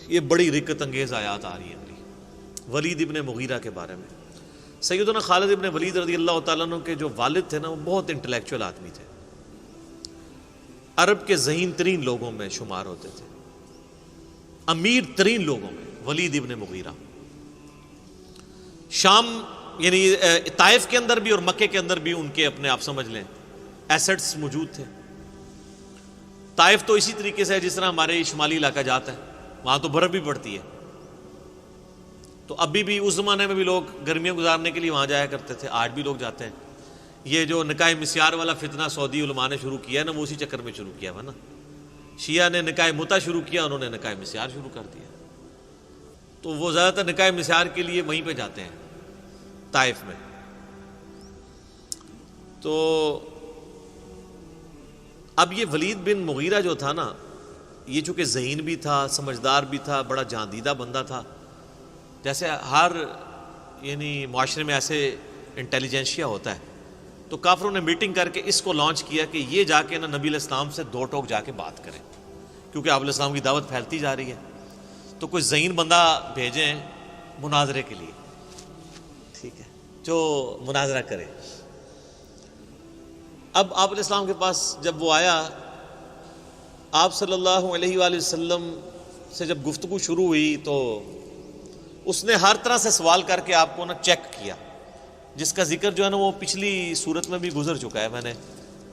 یہ بڑی رکت انگیز آیات آ رہی ہیں ولید ابن مغیرہ کے بارے میں۔ سیدنا خالد ابن ولید رضی اللہ تعالیٰ عنہ کے جو والد تھے نا، وہ بہت انٹلیکچوئل آدمی تھے، عرب کے ذہین ترین لوگوں میں شمار ہوتے تھے، امیر ترین لوگوں میں ولید ابن مغیرہ۔ شام یعنی طائف کے اندر بھی اور مکے کے اندر بھی ان کے اپنے آپ سمجھ لیں ایسٹس موجود تھے۔ طائف تو اسی طریقے سے ہے جس طرح ہمارے شمالی علاقہ جاتا ہے، وہاں تو برف بھی پڑتی ہے، تو ابھی بھی اس زمانے میں بھی لوگ گرمیاں گزارنے کے لیے وہاں جایا کرتے تھے، آج بھی لوگ جاتے ہیں۔ یہ جو نکاح مسیار والا فتنہ سعودی علماء نے شروع کیا ہے نا، وہ اسی چکر میں شروع کیا ہے نا۔ شیعہ نے نکاح متع شروع کیا، انہوں نے نکاح مسیار شروع کر دیا، تو وہ زیادہ تر نکاح مسیار کے لیے وہیں پہ جاتے ہیں طائف میں۔ تو اب یہ ولید بن مغیرہ جو تھا نا، یہ چونکہ ذہین بھی تھا، سمجھدار بھی تھا، بڑا جاندیدہ بندہ تھا، جیسے ہر یعنی معاشرے میں ایسے انٹیلیجنشیا ہوتا ہے، تو کافروں نے میٹنگ کر کے اس کو لانچ کیا کہ یہ جا کے نا نبی علیہ السلام سے دو ٹوک جا کے بات کریں، کیونکہ آپ علیہ السلام کی دعوت پھیلتی جا رہی ہے، تو کوئی ذہین بندہ بھیجیں مناظرے کے لیے، ٹھیک ہے، جو مناظرہ کرے۔ اب آپ علیہ السلام کے پاس جب وہ آیا، آپ صلی اللہ علیہ وآلہ وسلم سے جب گفتگو شروع ہوئی تو اس نے ہر طرح سے سوال کر کے آپ کو نا چیک کیا، جس کا ذکر جو ہے نا وہ پچھلی صورت میں بھی گزر چکا ہے، میں نے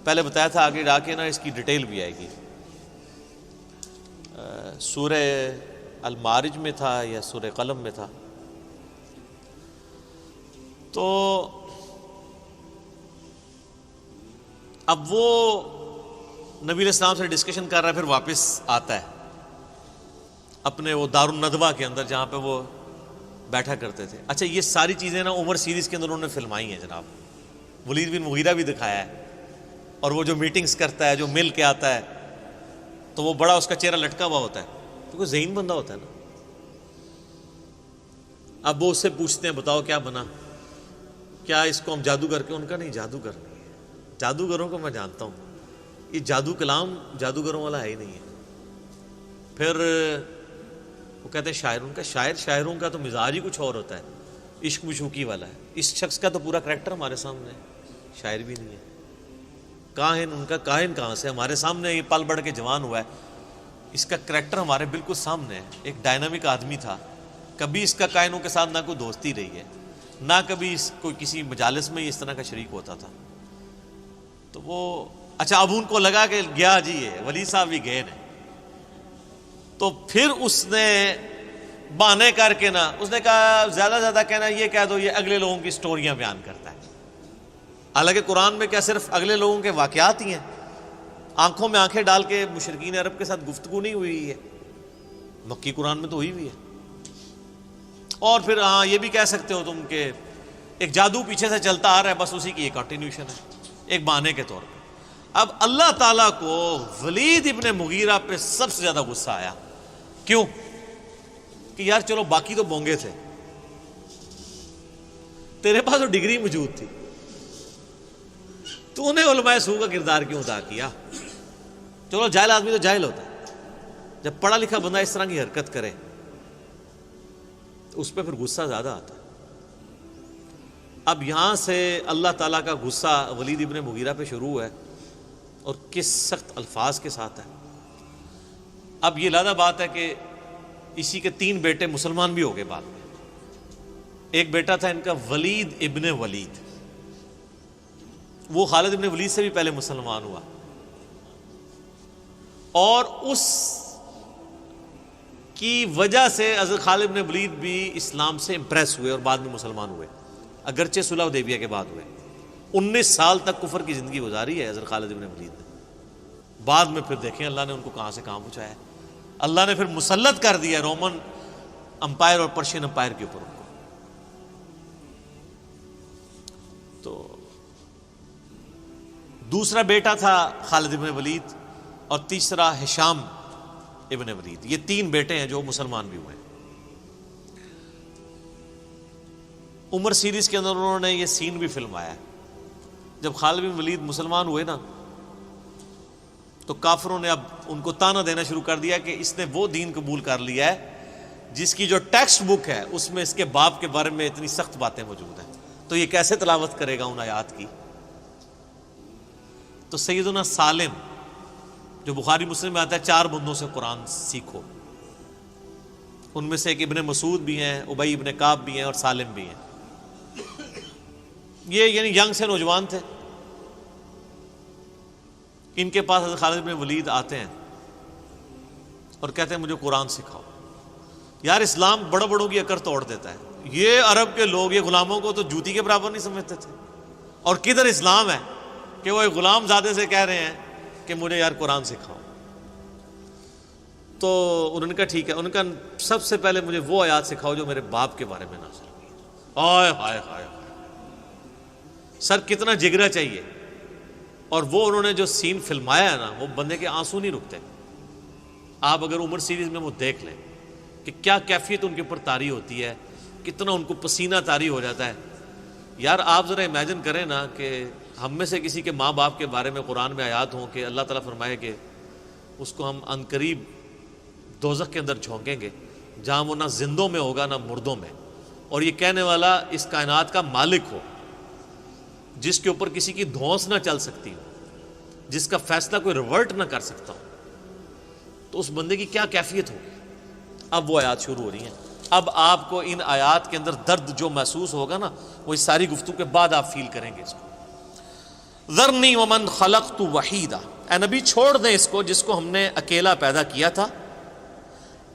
پہلے بتایا تھا، آگے جا کے نا اس کی ڈیٹیل بھی آئے گی۔ سورہ المعارج میں تھا یا سورہ قلم میں تھا، تو اب وہ نبی علیہ السلام سے ڈسکشن کر رہا ہے، پھر واپس آتا ہے اپنے وہ دار الندوہ کے اندر جہاں پہ وہ بیٹھا کرتے تھے۔ اچھا، یہ ساری چیزیں نا عمر سیریز کے اندر انہوں نے فلمائی ہیں جناب، ولید بن مغیرہ بھی دکھایا ہے، اور وہ جو میٹنگز کرتا ہے، جو مل کے آتا ہے، تو وہ بڑا اس کا چہرہ لٹکا ہوا ہوتا ہے، کیونکہ ذہین بندہ ہوتا ہے نا۔ اب وہ اس سے پوچھتے ہیں بتاؤ کیا بنا، کیا اس کو ہم جادوگر کے؟ ان کا نہیں، جادوگر نہیں ہے، جادوگروں کو میں جانتا ہوں، یہ جادو کلام جادوگروں والا ہے ہی نہیں ہے۔ پھر وہ کہتے ہیں شاعر، ان کا شاعروں کا تو مزاج ہی کچھ اور ہوتا ہے، عشق مشوقی والا ہے، اس شخص کا تو پورا کریکٹر ہمارے سامنے ہے، شاعر بھی نہیں ہے، کاہن، ان کا کاہن کہاں سے؟ ہمارے سامنے یہ پل بڑھ کے جوان ہوا ہے، اس کا کریکٹر ہمارے بالکل سامنے ہے، ایک ڈائنامک آدمی تھا، کبھی اس کا کائنوں کے ساتھ نہ کوئی دوستی رہی ہے، نہ کبھی اس کوئی کسی مجالس میں اس طرح کا شریک ہوتا تھا۔ تو وہ اچھا، اب ان کو لگا کہ گیا جی یہ ولی صاحب بھی گئے نا، تو پھر اس نے بہانے کر کے نا، اس نے کہا زیادہ زیادہ کہنا یہ کہہ دو یہ اگلے لوگوں کی سٹوریاں بیان کرتا ہے، حالانکہ قرآن میں کیا صرف اگلے لوگوں کے واقعات ہی ہیں؟ آنکھوں میں آنکھیں ڈال کے مشرکین عرب کے ساتھ گفتگو نہیں ہوئی ہے، مکی قرآن میں تو ہوئی ہوئی ہے۔ اور پھر ہاں یہ بھی کہہ سکتے ہو تم کہ ایک جادو پیچھے سے چلتا آ رہا ہے، بس اسی کی ایک کنٹینیوشن ہے، ایک بہانے کے طور پہ۔ اب اللہ تعالیٰ کو ولید ابن مغیرہ پہ سب سے زیادہ غصہ آیا، کیوں؟ کہ یار چلو باقی تو بونگے تھے، تیرے پاس تو ڈگری موجود تھی، تو نے علماء سو کا کردار کیوں ادا کیا؟ چلو جاہل آدمی تو جاہل ہوتا ہے، جب پڑھا لکھا بندہ اس طرح کی حرکت کرے تو اس پہ پھر غصہ زیادہ آتا ہے۔ اب یہاں سے اللہ تعالیٰ کا غصہ ولید ابن مغیرہ پہ شروع ہے، اور کس سخت الفاظ کے ساتھ ہے۔ اب یہ لادہ بات ہے کہ اسی کے 3 بیٹے مسلمان بھی ہو گئے بعد میں۔ ایک بیٹا تھا ان کا ولید ابن ولید، وہ خالد ابن ولید سے بھی پہلے مسلمان ہوا، اور اس کی وجہ سے حضرت خالد ابن ولید بھی اسلام سے امپریس ہوئے اور بعد میں مسلمان ہوئے، اگرچہ صلح حدیبیہ کے بعد ہوئے۔ 19 سال تک کفر کی زندگی گزاری ہے حضرت خالد ابن ولید نے، بعد میں پھر دیکھیں اللہ نے ان کو کہاں سے کہاں پہنچایا ہے، اللہ نے پھر مسلط کر دیا رومن امپائر اور پرشین امپائر کے اوپر ان کو۔ تو دوسرا بیٹا تھا خالد ابن ولید، اور تیسرا ہشام ابن ولید، یہ 3 بیٹے ہیں جو مسلمان بھی ہوئے۔ عمر سیریز کے اندر انہوں نے یہ سین بھی فلمایا ہے، جب خالد بن ولید مسلمان ہوئے نا، تو کافروں نے اب ان کو تانا دینا شروع کر دیا کہ اس نے وہ دین قبول کر لیا ہے جس کی جو ٹیکسٹ بک ہے اس میں اس کے باپ کے بارے میں اتنی سخت باتیں موجود ہیں، تو یہ کیسے تلاوت کرے گا ان آیات کی؟ تو سیدنا سالم جو بخاری مسلم میں آتا ہے 4 بندوں سے قرآن سیکھو، ان میں سے ایک ابن مسعود بھی ہیں، ابی ابن کعب بھی ہیں، اور سالم بھی ہیں۔ یہ یعنی ینگ سے نوجوان تھے، ان کے پاس حضرت خالد بن ولید آتے ہیں اور کہتے ہیں مجھے قرآن سکھاؤ۔ یار اسلام بڑوں بڑوں کی اکڑ توڑ دیتا ہے، یہ عرب کے لوگ یہ غلاموں کو تو جوتی کے برابر نہیں سمجھتے تھے، اور کدھر اسلام ہے کہ وہ ایک غلام زادے سے کہہ رہے ہیں کہ مجھے یار قرآن سکھاؤ۔ تو انہوں نے کہا ٹھیک ہے، ان کا سب سے پہلے مجھے وہ آیات سکھاؤ جو میرے باپ کے بارے میں نازل ہوئی ہے۔ ہائے ہائے ہائے، سر کتنا جگرا چاہیے! اور وہ انہوں نے جو سین فلمایا ہے نا، وہ بندے کے آنسو نہیں رکتے۔ آپ اگر عمر سیریز میں وہ دیکھ لیں کہ کیا کیفیت ان کے اوپر طاری ہوتی ہے، کتنا ان کو پسینہ طاری ہو جاتا ہے۔ یار آپ ذرا امیجن کریں نا کہ ہم میں سے کسی کے ماں باپ کے بارے میں قرآن میں آیات ہوں کہ اللہ تعالیٰ فرمائے کہ اس کو ہم عنقریب دوزخ کے اندر جھونکیں گے، جہاں وہ نہ زندوں میں ہوگا نہ مردوں میں، اور یہ کہنے والا اس کائنات کا مالک ہو، جس کے اوپر کسی کی دھونس نہ چل سکتی ہو، جس کا فیصلہ کوئی ریورٹ نہ کر سکتا ہو، تو اس بندے کی کیا کیفیت ہوگی؟ اب وہ آیات شروع ہو رہی ہیں۔ اب آپ کو ان آیات کے اندر درد جو محسوس ہوگا نا، وہ اس ساری گفتگو کے بعد آپ فیل کریں گے اس کو۔ ذرنی ومن خلقت وحیدا، اے نبی چھوڑ دیں اس کو جس کو ہم نے اکیلا پیدا کیا تھا،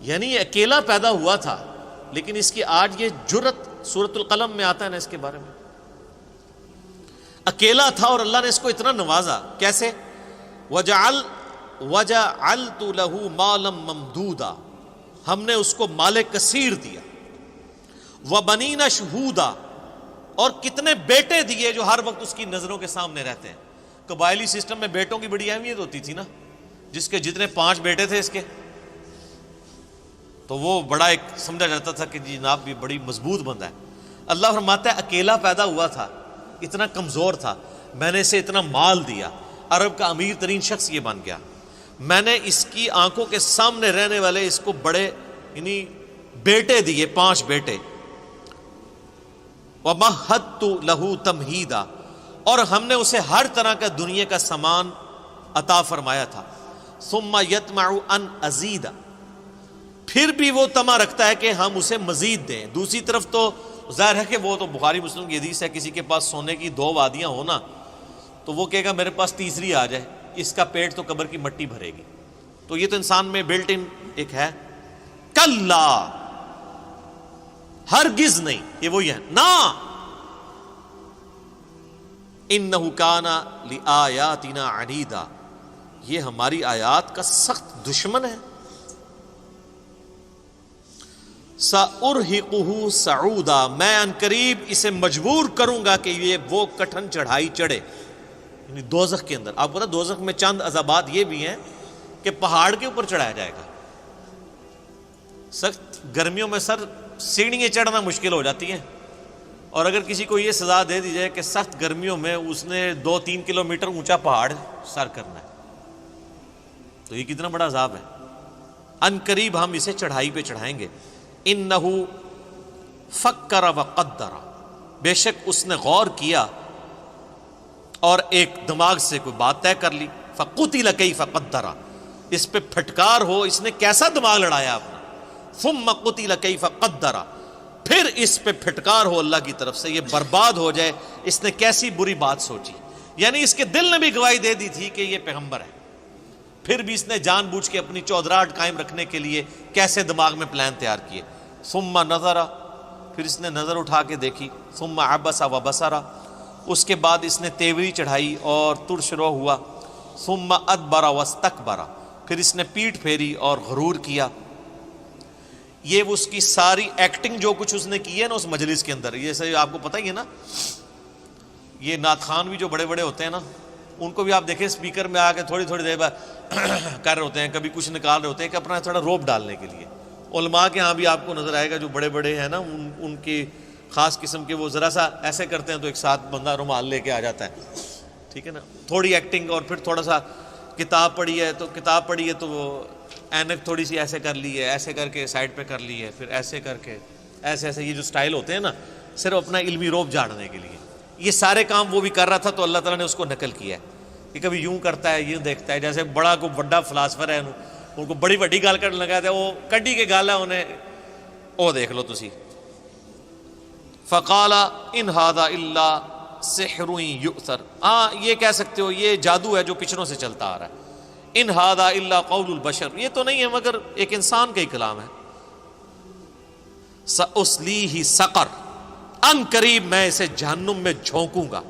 یعنی یہ اکیلا پیدا ہوا تھا، لیکن اس کی آج یہ جرت سورۃ القلم میں آتا ہے نا اس کے بارے میں، اکیلا تھا اور اللہ نے اس کو اتنا نوازا۔ کیسے؟ وَجَعَلْتُ لَهُ مَالًا مَمْدُودًا، ہم نے اس کو مال کثیر دیا، وَبَنِينَ شُهُودًا، اور کتنے بیٹے دیے جو ہر وقت اس کی نظروں کے سامنے رہتے ہیں۔ قبائلی سسٹم میں بیٹوں کی بڑی اہمیت ہوتی تھی نا، جس کے جتنے 5 بیٹے تھے اس کے، تو وہ بڑا ایک سمجھا جاتا تھا کہ جناب یہ بڑی مضبوط بندہ ہے۔ اللہ فرماتا ہے اکیلا پیدا ہوا تھا، اتنا کمزور تھا، میں نے اسے اتنا مال دیا، عرب کا امیر ترین شخص یہ بن گیا، میں نے اس کی آنکھوں کے سامنے رہنے والے اس کو بڑے یعنی بیٹے دیے، 5 بیٹے۔ وَمَهَّدتُّ لَهُ تَمْهِيدًا، اور ہم نے اسے ہر طرح کا دنیا کا سامان عطا فرمایا تھا۔ ثُمَّ يَطْمَعُ أَنْ أَزِيدَ، پھر بھی وہ طمع رکھتا ہے کہ ہم اسے مزید دیں۔ دوسری طرف تو ظاہر ہے کہ وہ تو بخاری مسلم کی حدیث ہے، کسی کے پاس سونے کی 2 وادیاں ہونا تو وہ کہے گا میرے پاس تیسری آ جائے، اس کا پیٹ تو قبر کی مٹی بھرے گی۔ تو یہ تو انسان میں بلٹ ان ایک ہے۔ کلا، ہرگز نہیں، یہ وہی ہے نا، انہ کان لآیاتنا عنیدا، یہ ہماری آیات کا سخت دشمن ہے۔ سأرہقہ صعودا، میں عنقریب اسے مجبور کروں گا کہ یہ وہ کٹھن چڑھائی چڑھے، یعنی دوزخ کے اندر۔ آپ کو پتا دوزخ میں چند عذابات یہ بھی ہیں کہ پہاڑ کے اوپر چڑھایا جائے گا۔ سخت گرمیوں میں سر سیڑھیاں چڑھنا مشکل ہو جاتی ہیں، اور اگر کسی کو یہ سزا دے دی جائے کہ سخت گرمیوں میں اس نے 2-3 کلومیٹر اونچا پہاڑ سر کرنا ہے، تو یہ کتنا بڑا عذاب ہے۔ عنقریب ہم اسے چڑھائی پہ چڑھائیں گے۔ انہ فکر وقدر، بے شک اس نے غور کیا اور ایک دماغ سے کوئی بات طے کر لی۔ فقتل کیف قدر، اس پہ پھٹکار ہو اس نے کیسا دماغ لڑایا اپنا۔ ثم قتل کیف قدر، پھر اس پہ پھٹکار ہو اللہ کی طرف سے، یہ برباد ہو جائے، اس نے کیسی بری بات سوچی۔ یعنی اس کے دل نے بھی گواہی دے دی تھی کہ یہ پیغمبر ہے، پھر بھی اس نے جان بوجھ کے اپنی چودراہٹ قائم رکھنے کے لیے کیسے دماغ میں پلان تیار کیے۔ ثم نظر، پھر اس نے نظر اٹھا کے دیکھی۔ ثم عبس وبصر، اس کے بعد اس نے تیوری چڑھائی اور ترش رو ہوا۔ ثم ادبر واستکبر، پھر اس نے پیٹھ پھیری اور غرور کیا۔ یہ اس کی ساری ایکٹنگ جو کچھ اس نے کی ہے نا اس مجلس کے اندر، یہ جیسے آپ کو پتہ ہی ہے نا، یہ نعت خوان بھی جو بڑے بڑے ہوتے ہیں نا، ان کو بھی آپ دیکھیں اسپیکر میں آ کے تھوڑی تھوڑی دیر بعد کر رہے ہوتے ہیں، کبھی کچھ نکال رہے ہوتے ہیں کہ اپنا تھوڑا روپ ڈالنے کے لیے۔ علماء کے ہاں بھی آپ کو نظر آئے گا جو بڑے بڑے ہیں نا، ان کی خاص قسم کے وہ ذرا سا ایسے کرتے ہیں تو ایک ساتھ بندہ رومال لے کے آ جاتا ہے، ٹھیک ہے نا، تھوڑی ایکٹنگ، اور پھر تھوڑا سا کتاب پڑھی ہے تو وہ اینک تھوڑی سی ایسے کر لی ہے، ایسے کر کے سائڈ پہ کر لی ہے، پھر ایسے کر کے ایسے ایسے، یہ جو سٹائل ہوتے ہیں نا صرف اپنا علمی روب جھاڑنے کے لیے، یہ سارے کام وہ بھی کر رہا تھا تو اللہ تعالیٰ نے اس کو نقل کیا ہے کہ کبھی یوں کرتا ہے، یوں دیکھتا ہے، جیسے بڑا کو بڑا فلاسفر ہے ان کو بڑی وڈی گال کر لگا ہے، وہ کڈی کے گال ہے انہیں، وہ دیکھ لو تسی۔ فقال ان ھذا الا سحر یؤثر، ہاں یہ کہہ سکتے ہو یہ جادو ہے جو پچھڑوں سے چلتا آ رہا ہے، ان ھذا الا قول البشر، یہ تو نہیں ہے مگر ایک انسان کا ہی کلام ہے۔ سأصلیہ سقر، ان قریب میں اسے جہنم میں جھونکوں گا،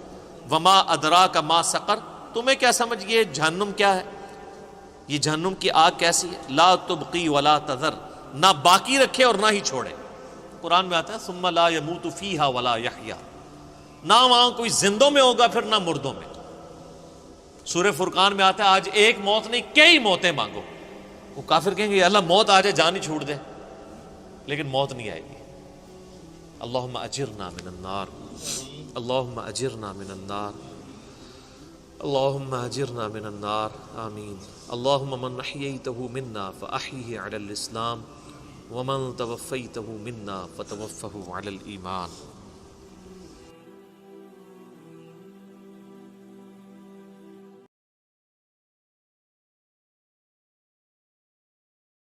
وما ادراک ما سقر، تمہیں کیا سمجھ یہ جہنم کیا ہے، یہ جہنم کی آگ کیسی ہے، لا تبقی ولا تذر، نہ باقی رکھے اور نہ ہی چھوڑے، قرآن میں آتا ہے ثم لا يموت فیہا ولا یحیا، نہ وہاں کوئی زندوں میں ہوگا پھر نہ مردوں میں۔ سورہ فرقان میں آتا ہے آج ایک موت نہیں کئی موتیں مانگو، وہ کافر کہیں گے اللہ موت آ جائے جان ہی چھوڑ دے، لیکن موت نہیں آئے گی۔ اللہم اجرنا من النار، اللہم اجرنا من النار، اللہم اجرنا من النار، آمین۔ اللہم من احییتہ منا فاحیہ علی الاسلام ومن توفیتہ منا فتوفہ علی الایمان۔